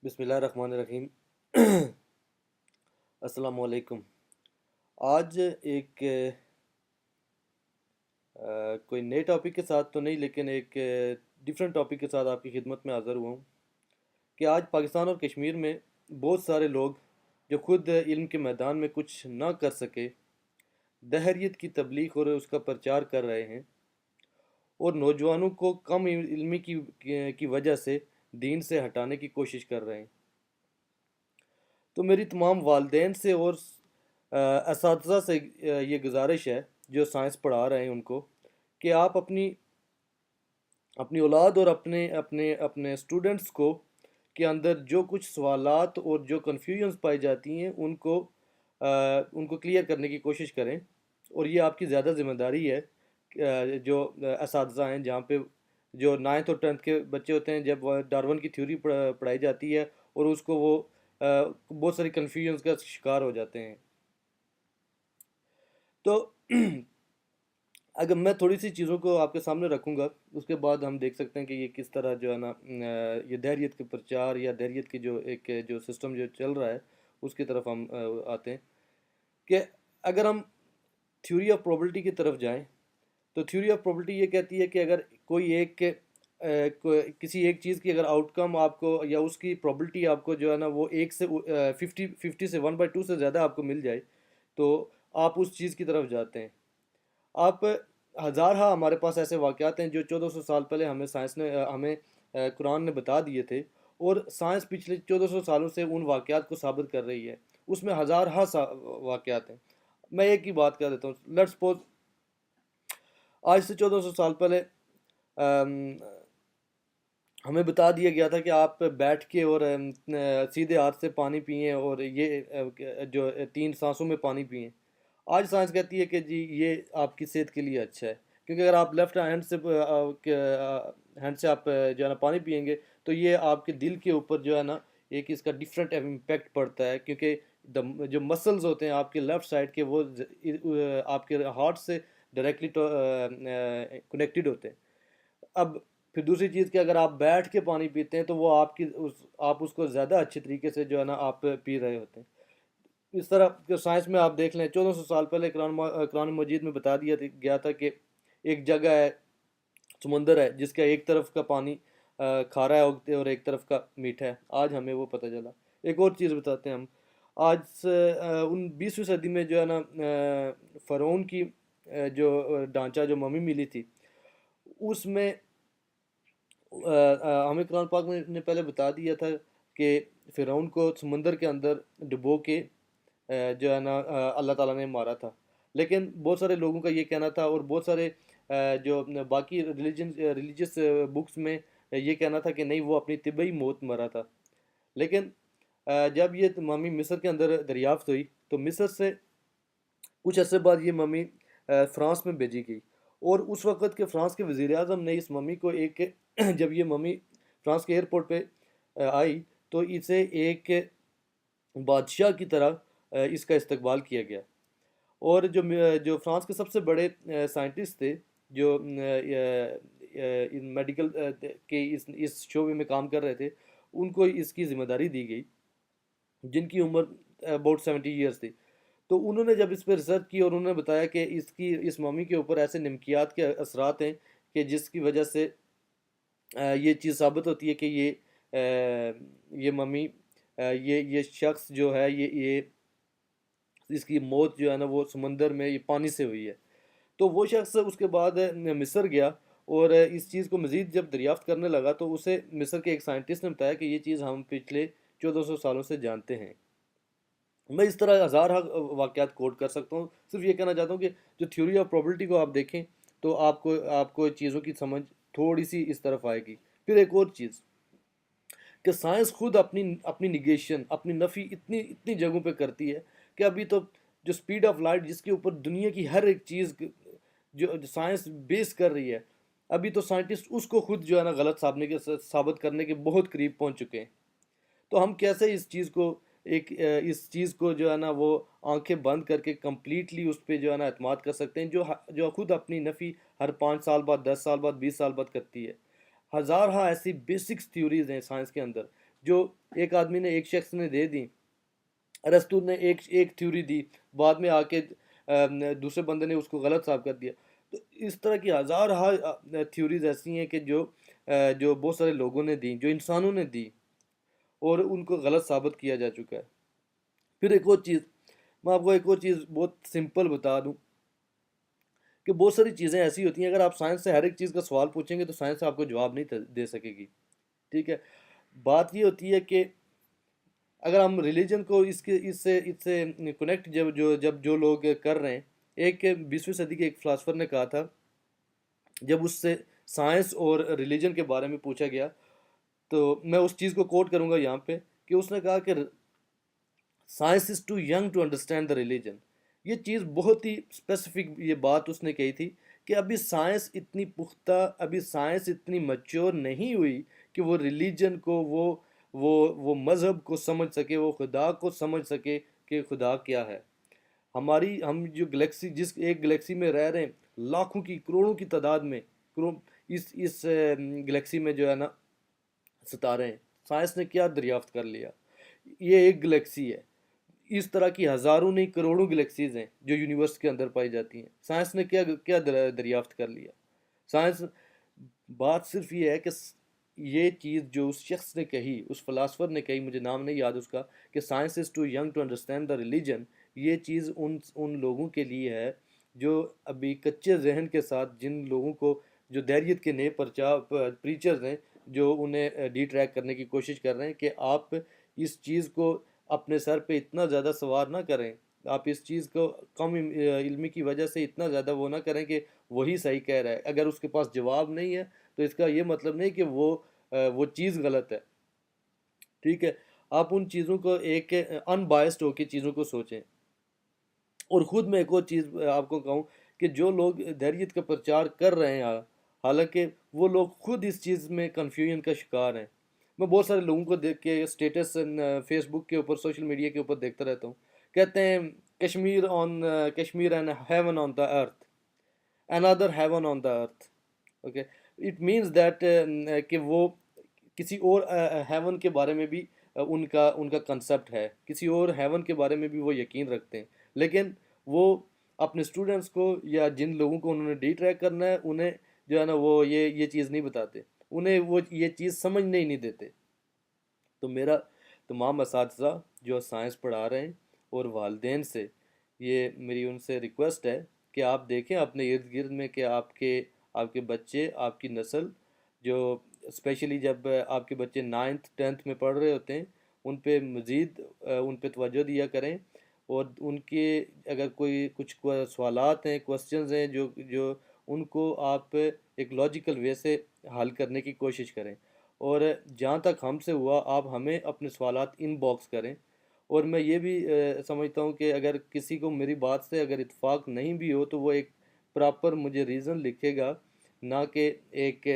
بسم اللہ الرحمن الرحیم۔ السلام علیکم۔ آج ایک کوئی نئے ٹاپک کے ساتھ تو نہیں، لیکن ایک ڈفرینٹ ٹاپک کے ساتھ آپ کی خدمت میں حاضر ہوا ہوں کہ آج پاکستان اور کشمیر میں بہت سارے لوگ جو خود علم کے میدان میں کچھ نہ کر سکے، دہریت کی تبلیغ اور اس کا پرچار کر رہے ہیں، اور نوجوانوں کو کم علمی کی وجہ سے دین سے ہٹانے کی کوشش کر رہے ہیں۔ تو میری تمام والدین سے اور اساتذہ سے یہ گزارش ہے جو سائنس پڑھا رہے ہیں ان کو، کہ آپ اپنی اولاد اور اپنے اپنے اپنے اسٹوڈنٹس کو کے اندر جو کچھ سوالات اور جو کنفیوژنس پائی جاتی ہیں ان کو کلیئر کرنے کی کوشش کریں، اور یہ آپ کی زیادہ ذمہ داری ہے۔ جو اساتذہ ہیں، جہاں پہ جو 9th اور 10th کے بچے ہوتے ہیں، جب ڈارون کی تھیوری پڑھائی جاتی ہے اور اس کو وہ بہت ساری کنفیوژنس کا شکار ہو جاتے ہیں۔ تو اگر میں تھوڑی سی چیزوں کو آپ کے سامنے رکھوں گا، اس کے بعد ہم دیکھ سکتے ہیں کہ یہ کس طرح جو ہے نا یہ دہریت کے پرچار یا دہریت کی جو سسٹم جو چل رہا ہے اس کی طرف ہم آتے ہیں۔ کہ اگر ہم تھیوری آف پروبلٹی کی طرف جائیں تو تھیوری آف پروبلٹی یہ کہتی ہے کہ اگر کسی ایک چیز کی اگر آؤٹ کم آپ کو یا اس کی پروبلٹی آپ کو جو ہے نا وہ 50 سے 1/2 سے زیادہ آپ کو مل جائے تو آپ اس چیز کی طرف جاتے ہیں۔ آپ ہزارہا ہمارے پاس ایسے واقعات ہیں جو 1400 سال پہلے ہمیں قرآن نے بتا دیے تھے، اور سائنس پچھلے 1400 سالوں سے ان واقعات کو ثابت کر رہی ہے۔ اس میں ہزارہا واقعات ہیں۔ میں ایک ہی بات کر دیتا ہوں۔ لیٹس سپوز آج سے 1400 سال پہلے ہمیں بتا دیا گیا تھا کہ آپ بیٹھ کے اور سیدھے ہاتھ سے پانی پئیں، اور یہ جو 3 سانسوں میں پانی پئیں۔ آج سائنس کہتی ہے کہ جی یہ آپ کی صحت کے لیے اچھا ہے، کیونکہ اگر آپ لیفٹ ہینڈ سے آپ جو ہے نا پانی پئیں گے تو یہ آپ کے دل کے اوپر جو ہے نا ایک اس کا ڈفرینٹ امپیکٹ پڑتا ہے، کیونکہ جو مسلز ہوتے ہیں آپ کے لیفٹ سائڈ کے، وہ آپ کے ہارٹ سے ڈائریکٹلی کنیکٹڈ ہوتے ہیں۔ اب پھر دوسری چیز کہ اگر آپ بیٹھ کے پانی پیتے ہیں تو وہ آپ اس کو زیادہ اچھے طریقے سے جو ہے نا آپ پی رہے ہوتے ہیں۔ اس طرح کہ سائنس میں آپ دیکھ لیں، 1400 سال پہلے قرآن مجید میں بتا دیا گیا تھا کہ ایک جگہ ہے، سمندر ہے، جس کا ایک طرف کا پانی کھارا ہے اور ایک طرف کا میٹھا ہے۔ آج ہمیں وہ پتہ چلا۔ ایک اور چیز بتاتے ہیں ہم۔ آج 20ویں صدی میں جو ہے نا فرعون کی جو ڈھانچہ جو ممی ملی تھی، اس میں ہمیں قرآن پاک نے پہلے بتا دیا تھا کہ فرعون کو سمندر کے اندر ڈبو کے جو ہے نا اللہ تعالیٰ نے مارا تھا۔ لیکن بہت سارے لوگوں کا یہ کہنا تھا، اور بہت سارے جو باقی ریلیجس بکس میں یہ کہنا تھا کہ نہیں، وہ اپنی طبعی موت مرا تھا۔ لیکن جب یہ ممی مصر کے اندر دریافت ہوئی تو مصر سے کچھ عرصے بعد یہ ممی فرانس میں بھیجی گئی، اور اس وقت کے فرانس کے وزیر اعظم نے اس ممی کو جب یہ ممی فرانس کے ایئرپورٹ پہ آئی تو اسے ایک بادشاہ کی طرح اس کا استقبال کیا گیا۔ اور جو فرانس کے سب سے بڑے سائنٹسٹ تھے، جو میڈیکل کے اس شعبے میں کام کر رہے تھے، ان کو اس کی ذمہ داری دی گئی، جن کی عمر اباؤٹ 70 ایئرس تھی۔ تو انہوں نے جب اس پہ ریسرچ کی، اور انہوں نے بتایا کہ اس ممی کے اوپر ایسے نمکیات کے اثرات ہیں کہ جس کی وجہ سے یہ چیز ثابت ہوتی ہے کہ یہ ممی یہ شخص جو ہے یہ اس کی موت جو ہے نا وہ سمندر میں یہ پانی سے ہوئی ہے۔ تو وہ شخص اس کے بعد مصر گیا، اور اس چیز کو مزید جب دریافت کرنے لگا تو اسے مصر کے ایک سائنٹسٹ نے بتایا کہ یہ چیز ہم پچھلے 1400 سالوں سے جانتے ہیں۔ میں اس طرح ہزارہ واقعات کوٹ کر سکتا ہوں۔ صرف یہ کہنا چاہتا ہوں کہ جو تھیوری آف پروبلٹی کو آپ دیکھیں تو آپ کو چیزوں کی سمجھ تھوڑی سی اس طرف آئے گی۔ پھر ایک اور چیز کہ سائنس خود اپنی نگیشن، اپنی نفی اتنی جگہوں پہ کرتی ہے کہ ابھی تو جو سپیڈ آف لائٹ، جس کے اوپر دنیا کی ہر ایک چیز جو سائنس بیس کر رہی ہے، ابھی تو سائنٹسٹ اس کو خود جو ہے نا غلط ثابت کرنے کے بہت قریب پہنچ چکے ہیں۔ تو ہم کیسے اس چیز کو جو ہے نا وہ آنکھیں بند کر کے کمپلیٹلی اس پہ جو ہے نا اعتماد کر سکتے ہیں، جو خود اپنی نفی ہر 5 سال بعد، 10 سال بعد، 20 سال بعد کرتی ہے۔ ہزارہا ایسی بیسکس تھیوریز ہیں سائنس کے اندر جو ایک آدمی نے, ایک شخص نے دے دی, ارسطو نے ایک تھیوری دی, بعد میں آ کے دوسرے بندے نے اس کو غلط ثابت کر دیا. تو اس طرح کی ہزار تھیوریز ایسی ہیں کہ جو بہت سارے لوگوں نے دی, جو انسانوں نے دی, اور ان کو غلط ثابت کیا جا چکا ہے. پھر ایک اور چیز, میں آپ کو ایک اور چیز بہت سمپل بتا دوں کہ بہت ساری چیزیں ایسی ہوتی ہیں, اگر آپ سائنس سے ہر ایک چیز کا سوال پوچھیں گے تو سائنس آپ کو جواب نہیں دے سکے گی. ٹھیک ہے, بات یہ ہوتی ہے کہ اگر ہم ریلیجن کو اس سے کنیکٹ جب جو لوگ کر رہے ہیں, ایک 20ویں صدی کے ایک فلاسفر نے کہا تھا, جب اس سے سائنس اور ریلیجن کے بارے میں پوچھا گیا, تو میں اس چیز کو کوٹ کروں گا یہاں پہ, کہ اس نے کہا کہ science is too young to understand the religion. یہ چیز بہت ہی اسپیسیفک یہ بات اس نے کہی تھی کہ ابھی سائنس اتنی پختہ, ابھی سائنس اتنی میچور نہیں ہوئی کہ وہ ریلیجن کو, وہ مذہب کو سمجھ سکے, وہ خدا کو سمجھ سکے کہ خدا کیا ہے. ہم جو گلیکسی, جس ایک گلیکسی میں رہ رہے ہیں, لاکھوں کی کروڑوں کی تعداد میں اس گلیکسی میں جو ہے نا ستارے ہیں, سائنس نے کیا دریافت کر لیا؟ یہ ایک گلیکسی ہے, اس طرح کی ہزاروں نہیں کروڑوں گلیکسیز ہیں جو یونیورس کے اندر پائی جاتی ہیں. سائنس نے کیا دریافت کر لیا؟ سائنس, بات صرف یہ ہے کہ یہ چیز جو اس شخص نے کہی, اس فلاسفر نے کہی, مجھے نام نہیں یاد اس کا, کہ science is too young to understand the religion, یہ چیز ان لوگوں کے لیے ہے جو ابھی کچے ذہن کے ساتھ, جن لوگوں کو, جو دیریت کے نئے پریچرز ہیں, جو انہیں ڈی ٹریک کرنے کی کوشش کر رہے ہیں کہ آپ اس چیز کو اپنے سر پہ اتنا زیادہ سوار نہ کریں, آپ اس چیز کو کم علمی کی وجہ سے اتنا زیادہ وہ نہ کریں کہ وہی صحیح کہہ رہا ہے. اگر اس کے پاس جواب نہیں ہے تو اس کا یہ مطلب نہیں کہ وہ چیز غلط ہے. ٹھیک ہے, آپ ان چیزوں کو ایک ان بائسڈ ہو کے چیزوں کو سوچیں. اور خود میں ایک اور چیز آپ کو کہوں کہ جو لوگ دہریت کا پرچار کر رہے ہیں, حالانکہ وہ لوگ خود اس چیز میں کنفیوژن کا شکار ہیں. میں بہت سارے لوگوں کو دیکھ کے اسٹیٹس فیس بک کے اوپر, سوشل میڈیا کے اوپر دیکھتا رہتا ہوں, کہتے ہیں Kashmir and heaven on the earth, another heaven on the earth. Okay, it means that کہ وہ کسی اور ہیون کے بارے میں بھی ان کا کنسپٹ ہے, کسی اور ہیون کے بارے میں بھی وہ یقین رکھتے ہیں, لیکن وہ اپنے اسٹوڈنٹس کو یا جن لوگوں کو انہوں نے ڈی ٹریک کرنا ہے, انہیں جو ہے نا وہ یہ چیز نہیں بتاتے, انہیں وہ یہ چیز سمجھنے ہی نہیں دیتے. تو میرا تمام اساتذہ جو سائنس پڑھا رہے ہیں اور والدین سے یہ میری ان سے ریکویسٹ ہے کہ آپ دیکھیں اپنے ارد گرد میں کہ آپ کے بچے, آپ کی نسل, جو اسپیشلی جب آپ کے بچے 9th 10th میں پڑھ رہے ہوتے ہیں, ان پہ مزید ان پہ توجہ دیا کریں, اور ان کے اگر کچھ سوالات ہیں, کوسچنز ہیں, جو ان کو آپ ایک لاجیکل وے سے حل کرنے کی کوشش کریں. اور جہاں تک ہم سے ہوا, آپ ہمیں اپنے سوالات ان باکس کریں. اور میں یہ بھی سمجھتا ہوں کہ اگر کسی کو میری بات سے اگر اتفاق نہیں بھی ہو تو وہ ایک پراپر مجھے ریزن لکھے گا, نہ کہ ایک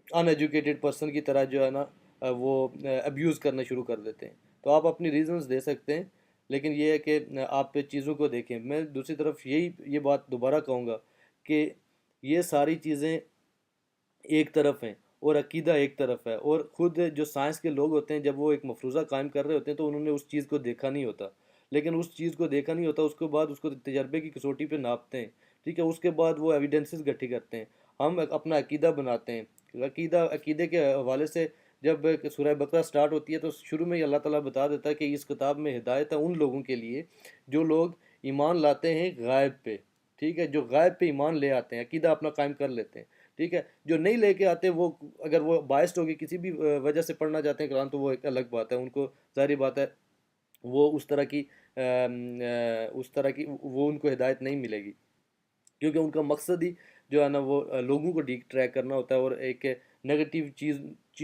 ان ایجوکیٹڈ پرسن کی طرح جو ہے نا وہ ابیوز کرنا شروع کر دیتے ہیں. تو آپ اپنی ریزنز دے سکتے ہیں, لیکن یہ ہے کہ آپ چیزوں کو دیکھیں. میں دوسری طرف یہ بات دوبارہ کہوں گا کہ یہ ساری چیزیں ایک طرف ہیں اور عقیدہ ایک طرف ہے, اور خود جو سائنس کے لوگ ہوتے ہیں, جب وہ ایک مفروضہ قائم کر رہے ہوتے ہیں تو انہوں نے اس چیز کو دیکھا نہیں ہوتا, لیکن اس چیز کو دیکھا نہیں ہوتا, اس کے بعد اس کو تجربے کی کسوٹی پہ ناپتے ہیں. ٹھیک ہے, اس کے بعد وہ ایویڈنسز گٹھی کرتے ہیں, ہم اپنا عقیدہ بناتے ہیں. عقیدے کے حوالے سے جب سورہ بقرہ سٹارٹ ہوتی ہے تو شروع میں ہی اللہ تعالیٰ بتا دیتا ہے کہ اس کتاب میں ہدایت ہے ان لوگوں کے لیے جو لوگ ایمان لاتے ہیں غائب پہ. ٹھیک ہے, جو غائب پہ ایمان لے آتے ہیں, عقیدہ اپنا قائم کر لیتے ہیں. ٹھیک ہے, جو نہیں لے کے آتے, وہ اگر وہ باعث ہوگی کسی بھی وجہ سے پڑھنا چاہتے ہیں قرآن, تو وہ ایک الگ بات ہے, ان کو ظاہری بات ہے وہ اس طرح کی وہ ان کو ہدایت نہیں ملے گی, کیونکہ ان کا مقصد ہی جو ہے نا وہ لوگوں کو ڈی ٹریک کرنا ہوتا ہے, اور ایک نیگیٹیو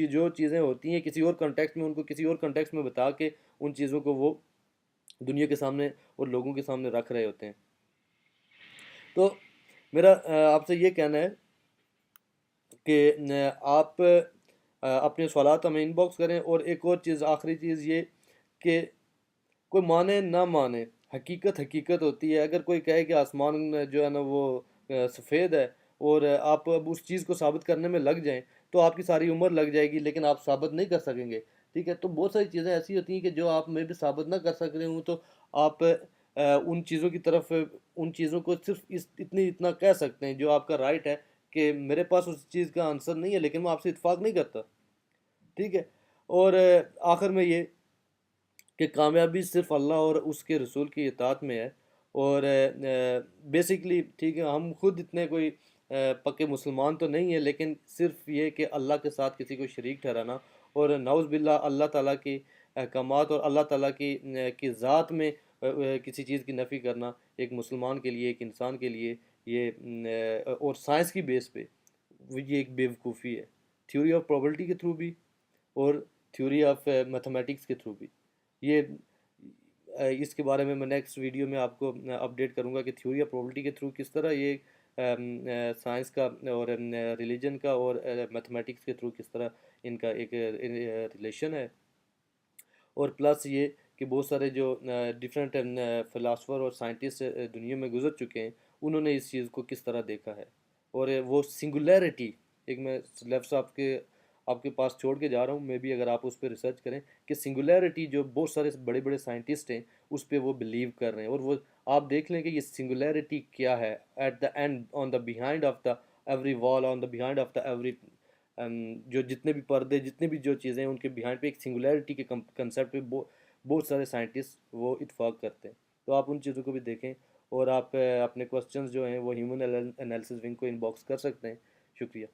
جو چیزیں ہوتی ہیں کسی اور کنٹیکسٹ میں, ان کو کسی اور کنٹیکسٹ میں بتا کے ان چیزوں کو وہ دنیا کے سامنے اور لوگوں کے سامنے رکھ رہے ہوتے ہیں. تو میرا آپ سے یہ کہنا ہے کہ آپ اپنے سوالات ہمیں ان باکس کریں. اور ایک اور چیز, آخری چیز یہ کہ کوئی مانے نہ مانے, حقیقت ہوتی ہے. اگر کوئی کہے کہ آسمان جو ہے نا وہ سفید ہے, اور آپ اب اس چیز کو ثابت کرنے میں لگ جائیں, تو آپ کی ساری عمر لگ جائے گی لیکن آپ ثابت نہیں کر سکیں گے، ٹھیک ہے؟ تو بہت ساری چیزیں ایسی ہوتی ہیں کہ جو آپ میں بھی ثابت نہ کر سک رہے ہوں، تو آپ ان چیزوں کی طرف، ان چیزوں کو صرف اتنا کہہ سکتے ہیں جو آپ کا رائٹ ہے کہ میرے پاس اس چیز کا آنسر نہیں ہے لیکن میں آپ سے اتفاق نہیں کرتا، ٹھیک ہے؟ اور آخر میں یہ کہ کامیابی صرف اللہ اور اس کے رسول کی اطاعت میں ہے، اور بیسکلی ٹھیک ہے، ہم خود اتنے کوئی پکے مسلمان تو نہیں ہیں، لیکن صرف یہ کہ اللہ کے ساتھ کسی کو شریک ٹھہرانا اور نعوذ باللہ اللہ تعالیٰ کی احکامات اور اللہ تعالیٰ کی ذات میں کسی چیز کی نفی کرنا ایک مسلمان کے لیے، ایک انسان کے لیے، یہ اور سائنس کی بیس پہ یہ ایک بیوقوفی ہے، تھیوری آف پروبلٹی کے تھرو بھی اور تھیوری آف میتھمیٹکس کے تھرو بھی۔ یہ اس کے بارے میں نیکسٹ ویڈیو میں آپ کو اپڈیٹ کروں گا کہ تھیوری آف پروبلٹی کے تھرو کس طرح یہ سائنس کا اور ریلیجن کا اور میتھمیٹکس کے تھرو کس طرح ان کا ایک ریلیشن ہے، اور پلس یہ کہ بہت سارے جو ڈفرینٹ فلاسفر اور سائنٹسٹ دنیا میں گزر چکے ہیں انہوں نے اس چیز کو کس طرح دیکھا ہے، اور وہ سنگولیرٹی، ایک میں لفظ آپ کے پاس چھوڑ کے جا رہا ہوں، میں بھی اگر آپ اس پہ ریسرچ کریں کہ سنگولیرٹی جو بہت سارے بڑے بڑے سائنٹسٹ ہیں اس پہ وہ بلیو کر رہے ہیں، اور وہ آپ دیکھ لیں کہ یہ سنگولیرٹی کیا ہے at the end, on the behind of the every wall, on the behind of the every جو جتنے بھی پردے، جتنے بھی جو چیزیں ہیں ان کے بیہائنڈ پہ ایک سنگولیرٹی کے کنسیپٹ پہ بہت سارے سائنٹسٹ وہ اتفاق کرتے ہیں، تو آپ ان چیزوں کو بھی دیکھیں، اور آپ اپنے کوسچنز جو ہیں وہ ہیومن انالیسس ونگ کو ان باکس کر سکتے ہیں۔ شکریہ۔